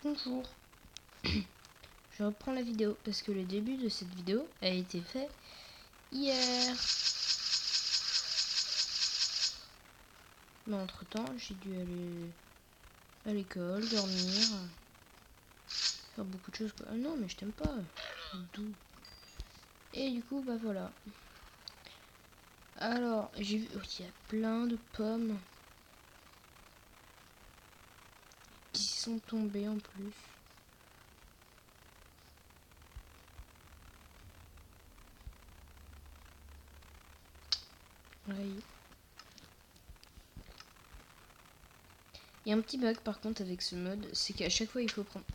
Bonjour. Je reprends la vidéo parce que le début de cette vidéo a été fait hier. Mais entre temps, j'ai dû aller à l'école, dormir, faire beaucoup de choses. Ah non, mais je t'aime pas. D'où? Et du coup, bah voilà. Alors, j'ai vu, il y a plein de pommes qui sont tombées en plus. Oui. Il y a un petit bug par contre avec ce mode, c'est qu'à chaque fois il faut prendre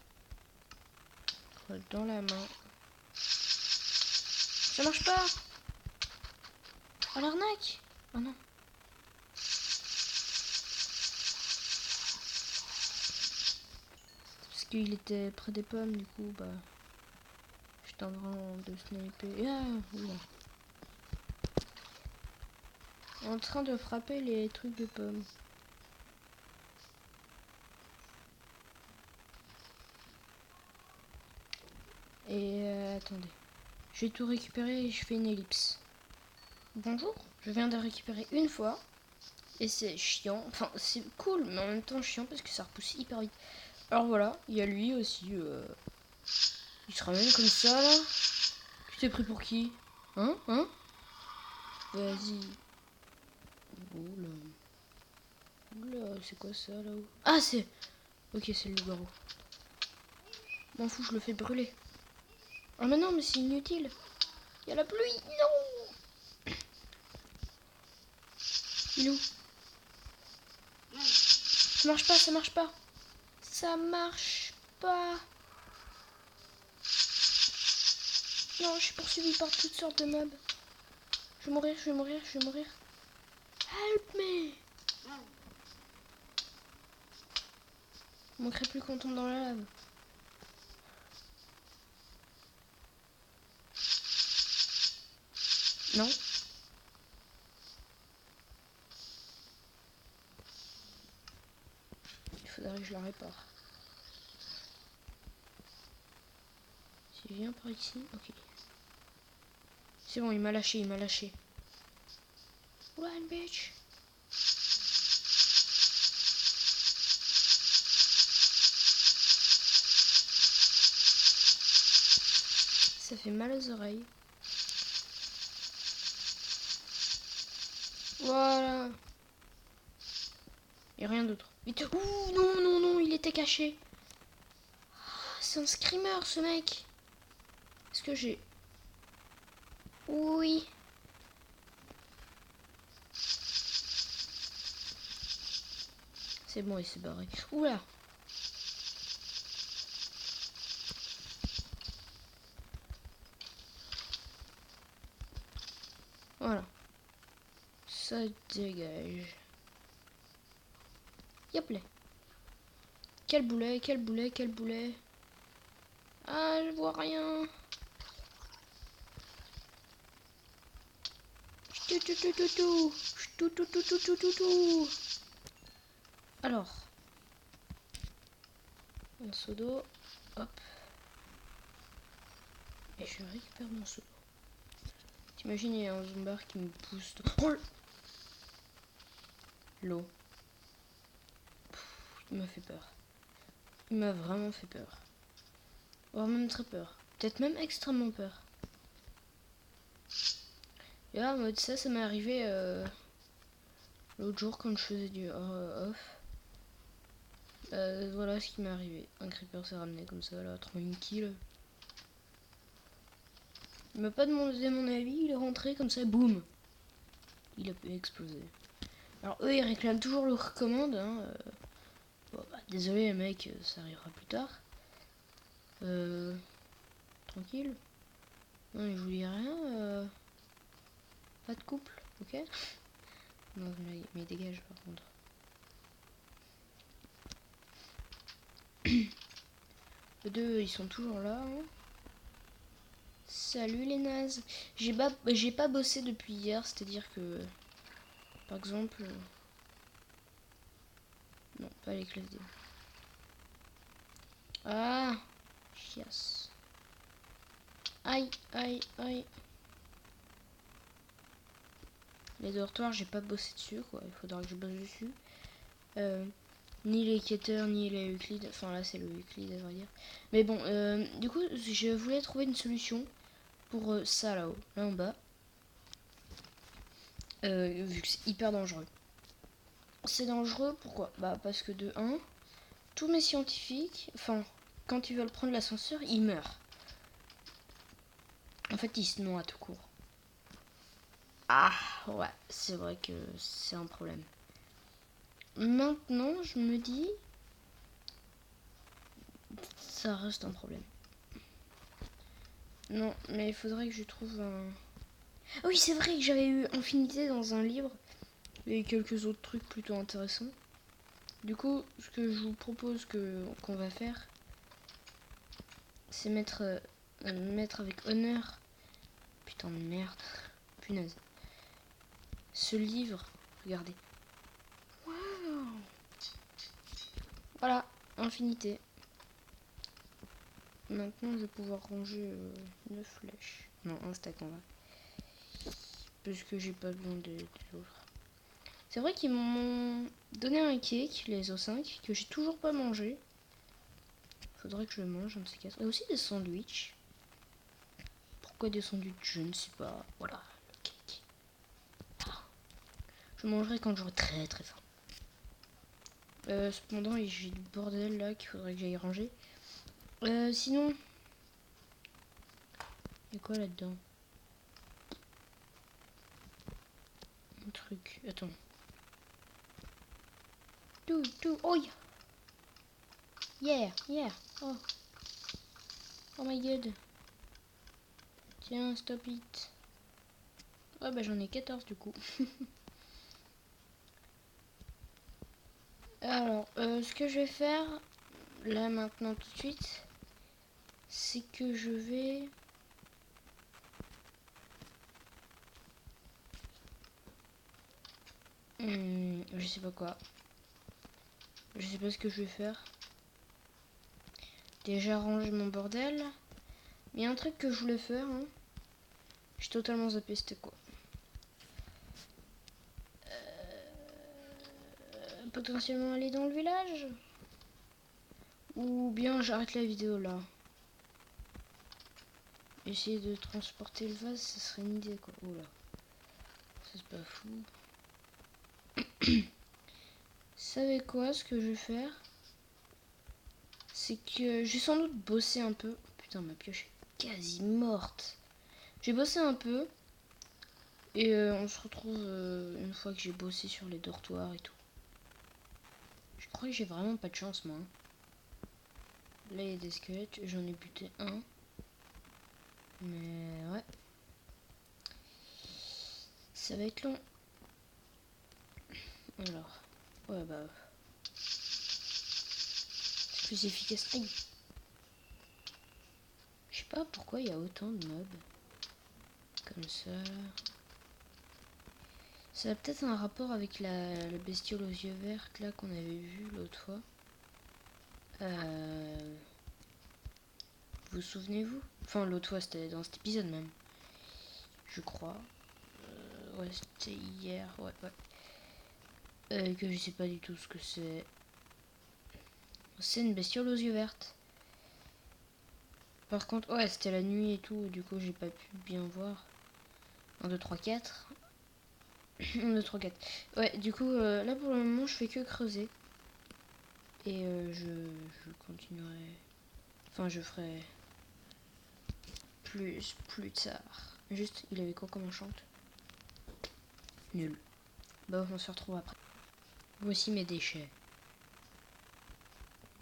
dans la main. Ça marche pas. Oh l'arnaque. Oh non. Parce qu'il était près des pommes, du coup bah j'étais en train de sniper. Ah oula. En train de frapper les trucs de pommes. Et attendez. Je vais tout récupérer et je fais une ellipse. Bonjour, je viens de récupérer une fois. Et c'est chiant. Enfin, c'est cool, mais en même temps chiant parce que ça repousse hyper vite. Alors voilà, il y a lui aussi. Il se ramène comme ça là. Tu t'es pris pour qui? Hein? Vas-y. Oula. Oula, c'est quoi ça là-haut? Ah, c'est... Ok, c'est le loup-garou. M'en fous, je le fais brûler. Ah mais non, mais c'est inutile. Il y a la pluie. Non. Il est où? Ça marche pas, ça marche pas. Ça marche pas. Non, je suis poursuivi par toutes sortes de mobs. Je vais mourir, je vais mourir, je vais mourir. Help me. Je manquerai plus qu'on tombe dans la lave. Non. Il faudrait que je la répare. Si je viens par ici, ok. C'est bon, il m'a lâché, il m'a lâché. Run, bitch. Ça fait mal aux oreilles. Voilà. Et rien d'autre. Vite. Ouh, non, non, non, il était caché. C'est un screamer, ce mec. Est-ce que j'ai... Oui. C'est bon, il s'est barré. Oula. Voilà. Ça dégage. Yop là. Quel boulet, quel boulet, quel boulet. Ah, je vois rien. Alors. Un seau d'eau. Hop. Et je récupère mon seau. T'imagines, il y a un zombar qui me pousse. Oh, l'eau. Il m'a fait peur. Il m'a vraiment fait peur. Voire même très peur. Peut-être même extrêmement peur. Et là, en mode ça m'est arrivé l'autre jour quand je faisais du off. Voilà ce qui m'est arrivé. Un creeper s'est ramené comme ça, là, 31 kills. Il m'a pas demandé mon avis, il est rentré comme ça, boum. Il a explosé. Alors eux, ils réclament toujours leur commande. Hein, bon, bah, désolé les mecs, ça arrivera plus tard. Tranquille. Non, je vous dis rien. Pas de couple, ok? Non, mais dégage par contre. Les deux, ils sont toujours là. Hein. Salut les nazes. J'ai pas bossé depuis hier, c'est-à-dire que... Par exemple... non, pas les classes D. Ah, chiasse. Aïe, aïe, aïe. Les dortoirs, j'ai pas bossé dessus, quoi. Il faudra que je bosse dessus. Ni les Keter, ni les Euclides. Enfin, là, c'est le Euclide, à vrai dire. Mais bon, du coup, je voulais trouver une solution pour ça, là-haut. Là, en bas. Vu que c'est hyper dangereux. C'est dangereux, pourquoi? Bah, parce que de 1, tous mes scientifiques, enfin, quand ils veulent prendre l'ascenseur, ils meurent. En fait, ils se noient tout court. Ah, ouais, c'est vrai que c'est un problème. Maintenant, je me dis, ça reste un problème. Non, mais il faudrait que je trouve un... Ah oui, c'est vrai que j'avais eu Infinité dans un livre et quelques autres trucs plutôt intéressants. Du coup, ce que je vous propose qu'on va faire, c'est mettre avec honneur. Putain de merde. Punaise. Ce livre, regardez. Waouh. Voilà, Infinité. Maintenant, je vais pouvoir ranger 9 flèches. Non, un stack en va. Parce que j'ai pas besoin des autres. C'est vrai qu'ils m'ont donné un cake, les O5, que j'ai toujours pas mangé. Faudrait que je le mange, un de ces quatre. Il y a aussi des sandwichs. Pourquoi des sandwichs? Je ne sais pas. Voilà, le cake. Ah. Je mangerai quand j'aurai très très faim. Cependant, j'ai du bordel là qu'il faudrait que j'aille ranger. Sinon, il y a quoi là-dedans? Un truc. Attends. Tout. Oh yeah. Oh. Oh my god. Tiens, stop it. Ouais, bah j'en ai 14 du coup. Alors, ce que je vais faire, là maintenant tout de suite, c'est que je vais... je sais pas quoi. Je sais pas ce que je vais faire. Déjà ranger mon bordel. Mais il y a un truc que je voulais faire. Hein. J'ai totalement zappé, c'était quoi? Potentiellement aller dans le village? Ou bien j'arrête la vidéo là. Essayer de transporter le vase, ça serait une idée quoi. Oula. Ça c'est pas fou. Vous savez quoi, ce que je vais faire? C'est que j'ai sans doute bossé un peu. Putain, ma pioche est quasi morte. J'ai bossé un peu. Et on se retrouve une fois que j'ai bossé sur les dortoirs et tout. Je crois que j'ai vraiment pas de chance, moi. Là, il y a des squelettes. J'en ai buté un. Mais ouais. Ça va être long. Alors. Ouais, bah. C'est plus efficace. Aïe. Je sais pas pourquoi il y a autant de mobs. Comme ça. Ça a peut-être un rapport avec la bestiole aux yeux verts là qu'on avait vu l'autre fois. Vous souvenez-vous? Enfin, l'autre fois, c'était dans cet épisode même. Je crois. Ouais, c'était hier. Ouais. Que je sais pas du tout ce que c'est. C'est une bestiole aux yeux vertes. Par contre, ouais, c'était la nuit et tout. Du coup, j'ai pas pu bien voir. 1, 2, 3, 4. 1, 2, 3, 4. Ouais, du coup, là pour le moment, je fais que creuser. Et je continuerai. Enfin, je ferai plus tard. Juste, il avait quoi comme enchante? Nul. Bah, on se retrouve après. Voici mes déchets.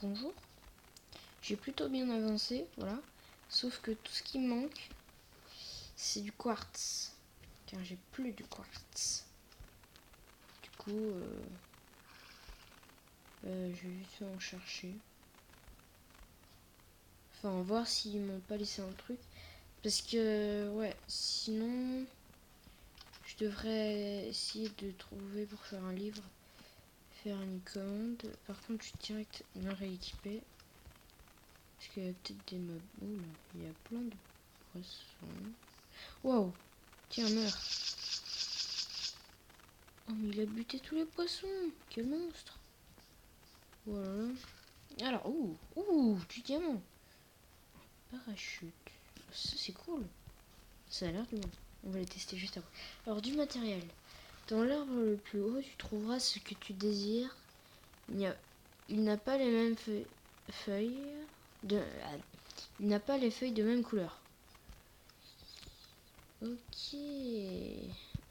Bonjour. J'ai plutôt bien avancé, voilà. Sauf que tout ce qui me manque, c'est du quartz. Car j'ai plus de quartz. Du coup, je vais vite en chercher. Enfin, voir s'ils m'ont pas laissé un truc. Parce que, ouais, sinon, je devrais essayer de trouver pour faire un livre. Faire une commande. Par contre, je suis direct bien rééquipé. Est-ce qu'il y a peut-être des mobs? Ouh là, il y a plein de poissons. Waouh! Tiens, meurs. Oh, mais il a buté tous les poissons. Quel monstre! Voilà. Alors, du diamant. Parachute. Ça, c'est cool. Ça a l'air de bon. On va les tester juste après. Alors, du matériel. Dans l'arbre le plus haut, tu trouveras ce que tu désires. Il n'a pas les mêmes feuilles de... Il n'a pas les feuilles de même couleur. Ok.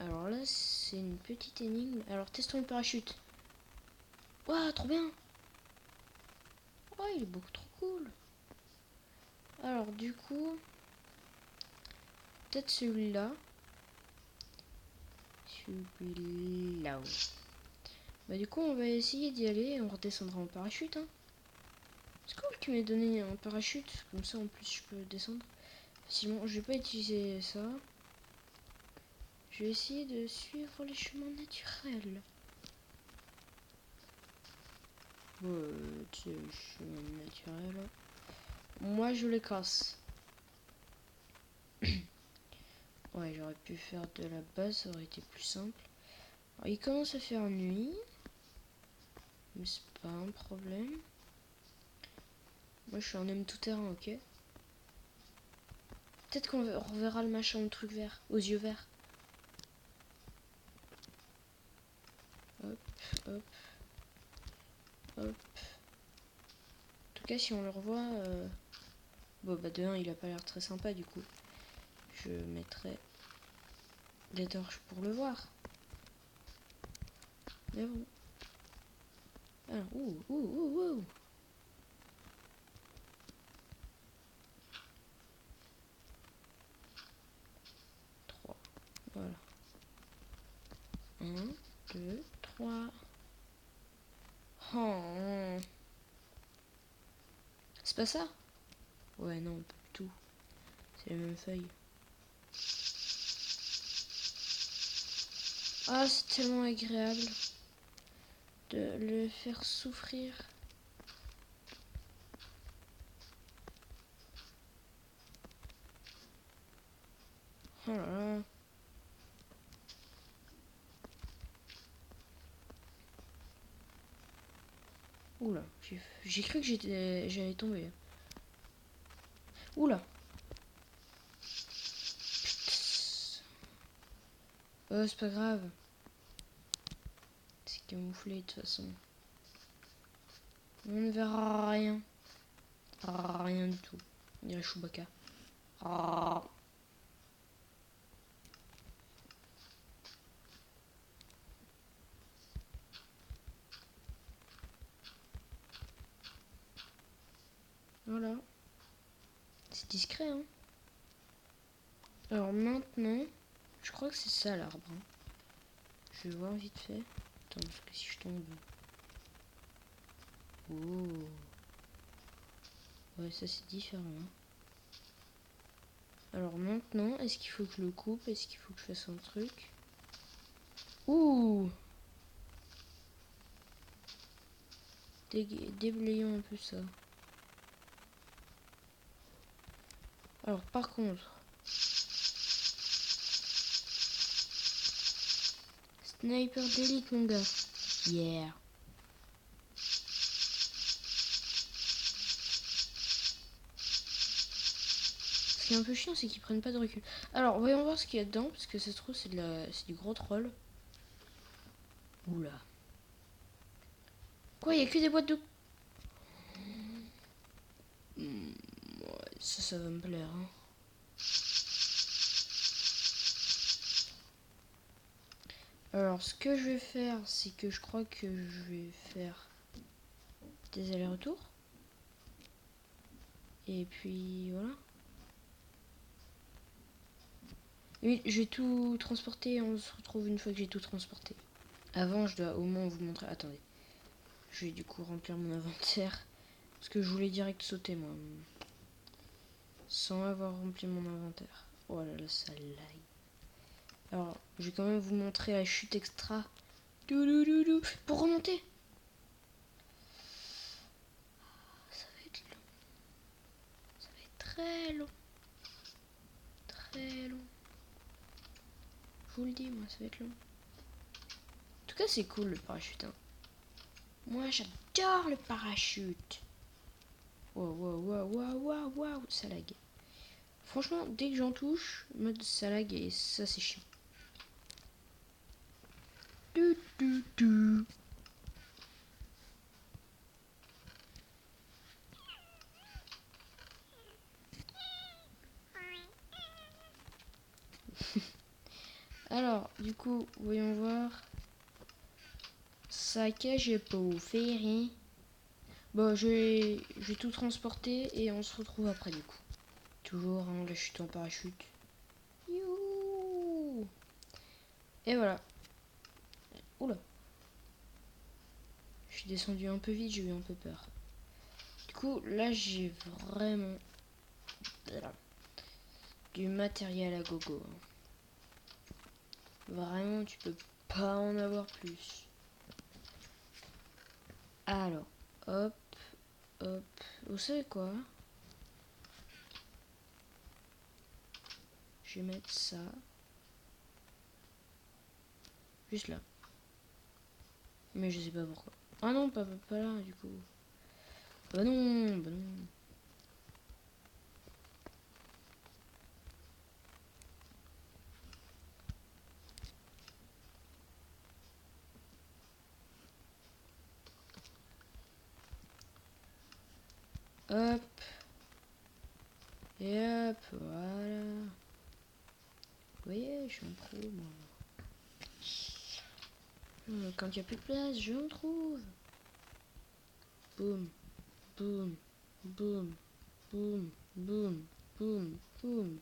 Alors là, c'est une petite énigme. Alors, testons le parachute. Waouh, trop bien. Oh, il est beaucoup trop cool. Alors, du coup... Peut-être celui-là. Celui-là. Bah du coup, on va essayer d'y aller et on redescendra en parachute. Hein. C'est cool qu'il m'ait donné un parachute. Comme ça, en plus, je peux descendre facilement. Je vais pas utiliser ça. Je vais essayer de suivre les chemins naturels. Les chemins naturels. Moi, je les casse. Ouais, j'aurais pu faire de la base, ça aurait été plus simple. Alors, il commence à faire nuit. Mais c'est pas un problème. Moi, je suis un homme tout terrain, ok? Peut-être qu'on reverra le machin au truc vert, aux yeux verts. Hop, hop, hop. En tout cas, si on le revoit... Bon, bah de 1, il a pas l'air très sympa, du coup. Je mettrai des torches pour le voir. Mais bon. Alors, ouh. 3. Voilà. 1, 2, 3. Oh. C'est pas ça? Ouais, non, pas du tout. C'est la même feuille. Ah, c'est tellement agréable de le faire souffrir. Oh là là. Oula, j'ai cru que j'allais tomber. Oula. Oh, c'est pas grave. C'est camouflé de toute façon. On ne verra rien. Rien du tout. On dirait Chewbacca. Ah. Voilà. C'est discret, hein. Alors maintenant, je crois que c'est ça l'arbre. Hein. Je vais voir vite fait. Attends, parce que si je tombe... Oh. Ouais, ça c'est différent. Hein. Alors maintenant, est-ce qu'il faut que je le coupe? Est-ce qu'il faut que je fasse un truc? Ouh. Déblayons un peu ça. Alors par contre... Sniper d'élite mon gars. Yeah. Ce qui est un peu chiant, c'est qu'ils prennent pas de recul. Alors, voyons voir ce qu'il y a dedans, parce que ça se trouve, c'est du gros troll. Oula. Quoi, il y a que des boîtes de... Ouais, ça va me plaire. Hein. Alors, ce que je vais faire, c'est que je crois que je vais faire des allers-retours. Et puis, voilà. Oui, je vais tout transporter, on se retrouve une fois que j'ai tout transporté. Avant, je dois au moins vous montrer... Attendez. Je vais du coup remplir mon inventaire. Parce que je voulais direct sauter, moi. Sans avoir rempli mon inventaire. Oh là là, ça lag. Alors, je vais quand même vous montrer la chute extra. Pour remonter. Ça va être long. très long. Très long. Je vous le dis, moi, ça va être long. En tout cas, c'est cool le parachute. Hein. Moi, j'adore le parachute. Wow, wow, wow, wow, wow, wow, ça lag. Franchement, dès que j'en touche, mode ça lag et ça, c'est chiant. Du, du, du. Alors, du coup, voyons voir. Ça que j'ai pas fait rien. Bon, je vais tout transporter et on se retrouve après du coup. Toujours, hein, la chute en parachute. Youhou. Et voilà. Oula. Je suis descendu un peu vite, j'ai eu un peu peur. Du coup, là, j'ai vraiment voilà, du matériel à gogo. Hein. Vraiment, tu peux pas en avoir plus. Alors, hop, hop. Vous savez quoi? Je vais mettre ça. Juste là. Mais je sais pas pourquoi. Ah non, pas là, du coup. Bah non, bah non. Hop. Et hop, voilà. Vous voyez, je suis en pro, moi. Quand il n'y a plus de place, je me trouve. Boum, boum, boum, boum, boum, boum, boum.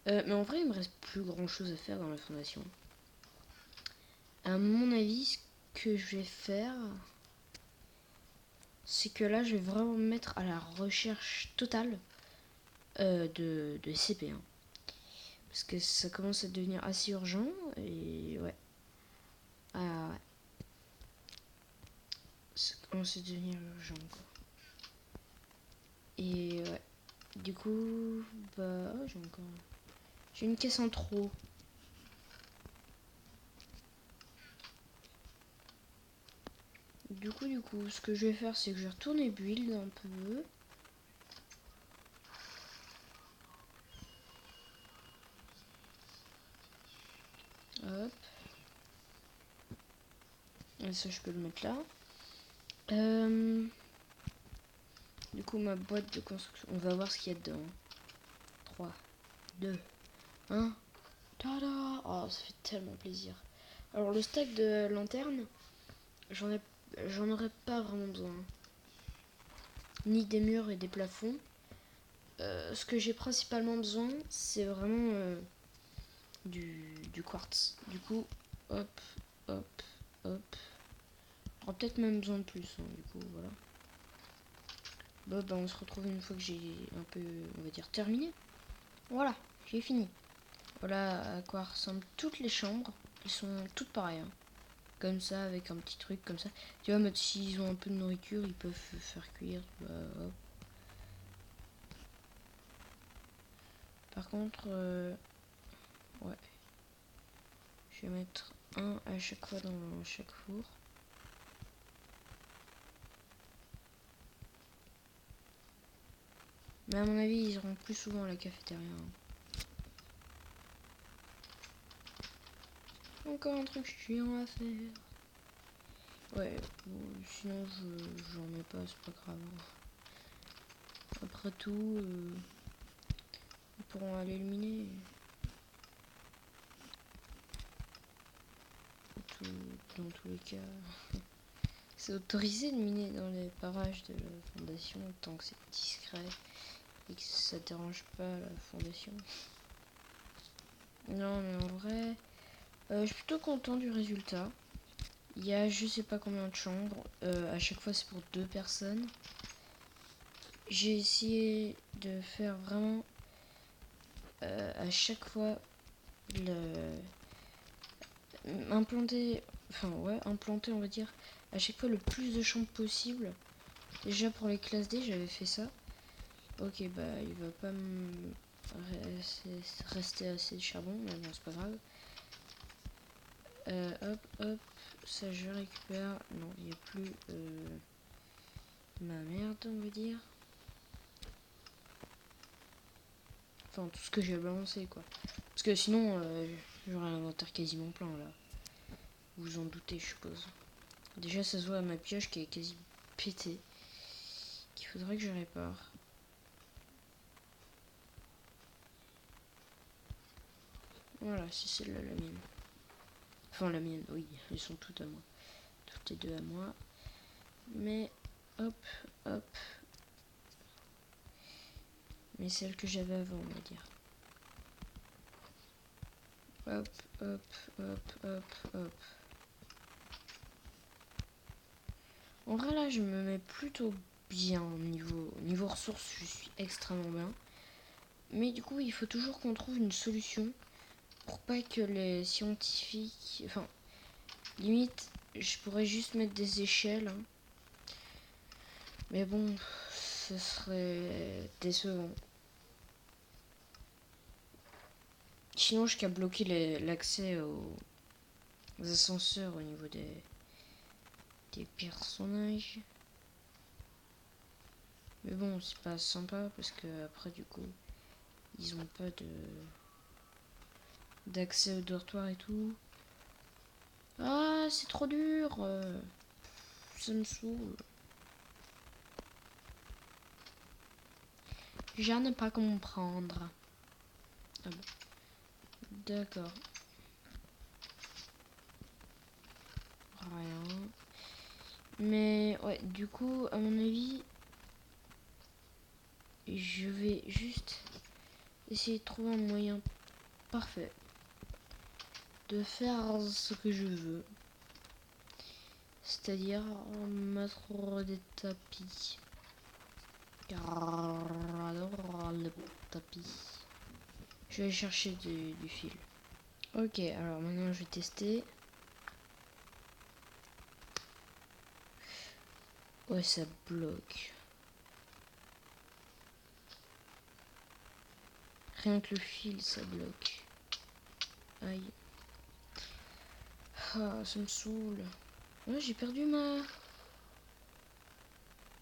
Mais en vrai, il me reste plus grand chose à faire dans la fondation. À mon avis, ce que je vais faire, c'est que là, je vais vraiment me mettre à la recherche totale de CP1. Parce que ça commence à devenir assez urgent et ouais. Ah ouais. Ça commence à devenir urgent quoi. Et ouais. Du coup, bah, oh, j'ai une caisse en trop. Du coup, ce que je vais faire, c'est que je vais retourner build un peu. Hop. Et ça, je peux le mettre là. Du coup, ma boîte de construction, on va voir ce qu'il y a dedans. 3, 2, 1. Tada! Oh, ça fait tellement plaisir. Alors, le stack de lanterne, j'en aurais pas vraiment besoin. Ni des murs et des plafonds. Ce que j'ai principalement besoin, c'est vraiment du quartz. Du coup, hop, hop, hop. J'aurai peut-être même besoin de plus, hein, du coup, voilà. Bon, bah, on se retrouve une fois que j'ai un peu, on va dire, terminé. Voilà, j'ai fini. Voilà à quoi ressemblent toutes les chambres. Elles sont toutes pareilles. Hein. Comme ça, avec un petit truc comme ça. Tu vois, même s'ils ont un peu de nourriture, ils peuvent faire cuire. Bah, hop. Par contre, ouais. Je vais mettre un à chaque fois dans chaque four. Mais à mon avis, ils iront plus souvent à la cafétéria. Hein. Encore un truc chiant à faire. Ouais, bon, sinon j'en mets pas, c'est pas grave. Après tout, ils pourront aller éliminer. Dans tous les cas, c'est autorisé de miner dans les parages de la fondation tant que c'est discret et que ça dérange pas la fondation. Non, mais en vrai, je suis plutôt content du résultat. Il y a je sais pas combien de chambres. À chaque fois, c'est pour 2 personnes. J'ai essayé de faire vraiment à chaque fois implanter on va dire à chaque fois le plus de chambres possible. Déjà pour les classes D j'avais fait ça Ok, bah il va pas me rester assez de charbon, mais bon, c'est pas grave. Hop, hop, ça je récupère. Non, il n'y a plus ma merde, on va dire. Enfin, tout ce que j'ai balancé, quoi. Parce que sinon, j'aurais l'inventaire quasiment plein, là. Vous vous en doutez, je suppose. Déjà, ça se voit à ma pioche qui est quasi pétée. Qu'il faudrait que je répare. Voilà, c'est celle-là, la mienne. Enfin, la mienne, oui, elles sont toutes à moi. Toutes les deux à moi. Mais, hop, hop. Mais celle que j'avais avant, on va dire. Hop, hop, hop, hop, hop. En vrai, là, je me mets plutôt bien niveau ressources, je suis extrêmement bien. Mais du coup, il faut toujours qu'on trouve une solution pour pas que les scientifiques... Enfin, limite, je pourrais juste mettre des échelles. Hein. Mais bon, ce serait décevant. Sinon, je qu'à bloquer l'accès aux ascenseurs au niveau des personnages. Mais bon, c'est pas sympa parce que après, du coup, ils ont pas d'accès au dortoir et tout. Ah, c'est trop dur. Ça me saoule. Je ne pas comprendre. Ah bon. D'accord. Rien. Mais ouais, du coup, à mon avis, je vais juste essayer de trouver un moyen parfait de faire ce que je veux. C'est-à-dire mettre des tapis. Car j'adore le tapis. Je vais chercher du fil. Ok, alors maintenant je vais tester. Ouais, ça bloque. Rien que le fil, ça bloque. Aïe. Ah, ça me saoule. Ouais, j'ai perdu ma...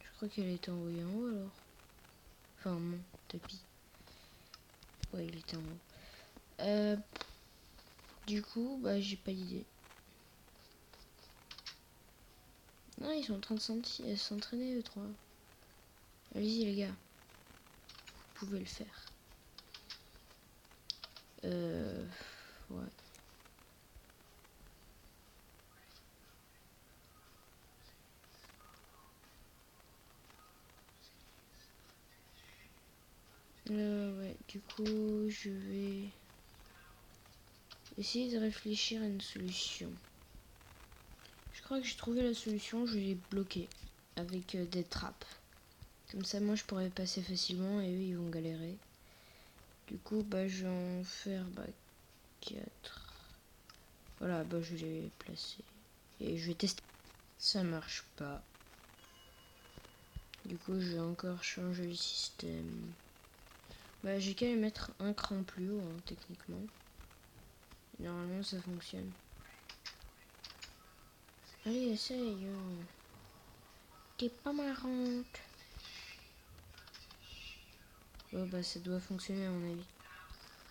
Je crois qu'elle était envoyée en haut alors. Enfin, mon tapis. Ouais, il était en haut. Du coup, bah, j'ai pas d'idée. Non, ils sont en train de s'entraîner, eux trois. Allez-y, les gars. Vous pouvez le faire. Ouais. Ouais, du coup, je vais essayer de réfléchir à une solution. Je crois que j'ai trouvé la solution, je vais les bloquer avec des trappes. Comme ça, moi, je pourrais passer facilement et eux, ils vont galérer. Du coup, bah, je vais en faire 4. Voilà, bah, je vais les placer. Et je vais tester. Ça marche pas. Du coup, je vais encore changer le système. Bah, j'ai qu'à les mettre un cran plus haut, hein, techniquement. Normalement, ça fonctionne. Allez, essaye. T'es pas marrante. Oh, bah, ça doit fonctionner à mon avis.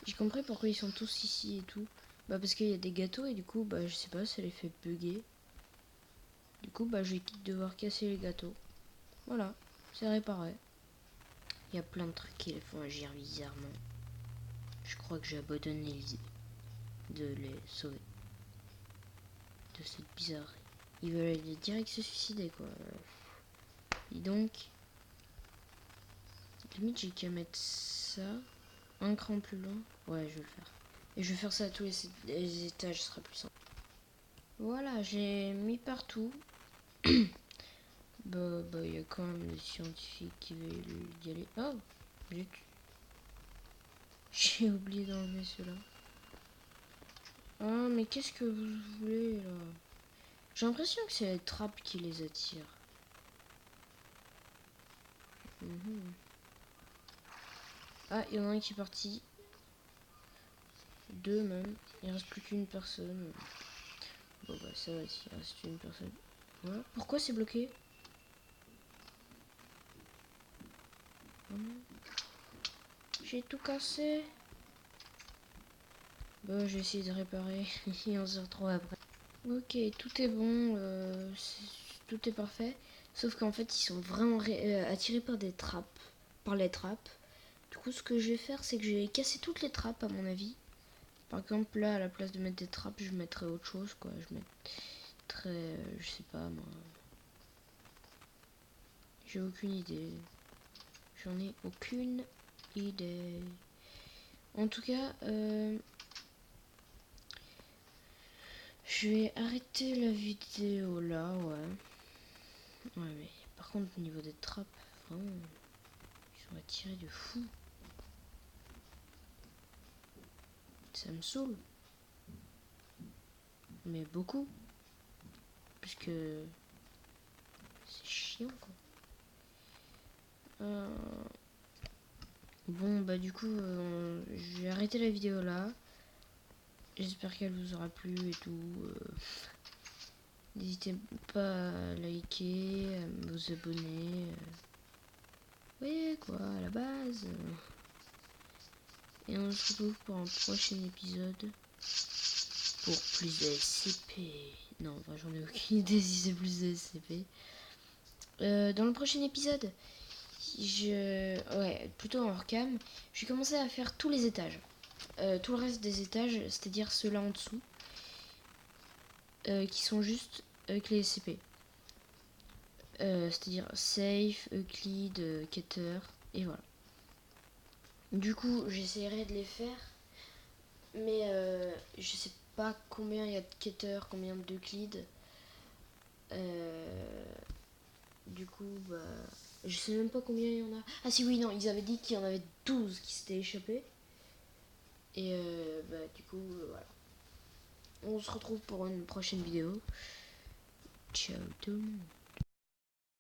J'ai compris pourquoi ils sont tous ici et tout. Bah, parce qu'il y a des gâteaux et du coup, bah, je sais pas, ça les fait bugger. Du coup, bah, je vais devoir casser les gâteaux. Voilà, c'est réparé. Il y a plein de trucs qui les font agir bizarrement. Je crois que j'ai abandonné l'idée de les sauver de cette bizarrerie. Ils veulent aller direct se suicider, quoi. Et donc, limite, j'ai qu'à mettre ça un cran plus loin. Ouais, je vais le faire. Et je vais faire ça à tous les étages, ce sera plus simple. Voilà, j'ai mis partout. Bah, il y a quand même des scientifiques qui veulent y aller. Oh, zut. J'ai oublié d'enlever cela. Ah, mais qu'est-ce que vous voulez, là? J'ai l'impression que c'est les trappes qui les attirent. Ah, il y en a un qui est parti. 2 même. Il reste plus qu'une personne. Bon bah ça va, il reste une personne. Voilà. Pourquoi c'est bloqué? J'ai tout cassé. Bon, j'ai essayé de réparer et on se retrouve après. Ok, tout est bon, tout est parfait. Sauf qu'en fait, ils sont vraiment attirés par des trappes, par les trappes. Du coup, ce que je vais faire, c'est que je vais casser toutes les trappes, à mon avis. Par exemple, là, à la place de mettre des trappes, je mettrais autre chose, quoi. Je mettrais, je sais pas, moi. J'ai aucune idée. J'en ai aucune idée. En tout cas, je vais arrêter la vidéo là, ouais. Ouais, mais par contre, au niveau des trappes, vraiment, ils sont attirés de fou. Ça me saoule. Mais beaucoup. Puisque c'est chiant, quoi. Bon, bah du coup, je vais arrêter la vidéo là. J'espère qu'elle vous aura plu et tout. N'hésitez pas à liker, à vous abonner. Ouais, quoi, à la base. Et on se retrouve pour un prochain épisode. Pour plus de SCP. Non, enfin, j'en ai aucune idée si c'est plus de SCP. Dans le prochain épisode, ouais, plutôt en hors-cam, je vais commencer à faire tous les étages. Tout le reste des étages, c'est-à-dire ceux-là en dessous, qui sont juste avec les SCP. C'est-à-dire Safe, Euclid, Keter, et voilà. Du coup, j'essaierai de les faire, mais je sais pas combien il y a de Keter, combien d'Euclid. Du coup, bah, je sais même pas combien il y en a. Ah si, oui, non, ils avaient dit qu'il y en avait 12 qui s'étaient échappés. Et bah, du coup, voilà. On se retrouve pour une prochaine vidéo. Ciao tout le monde.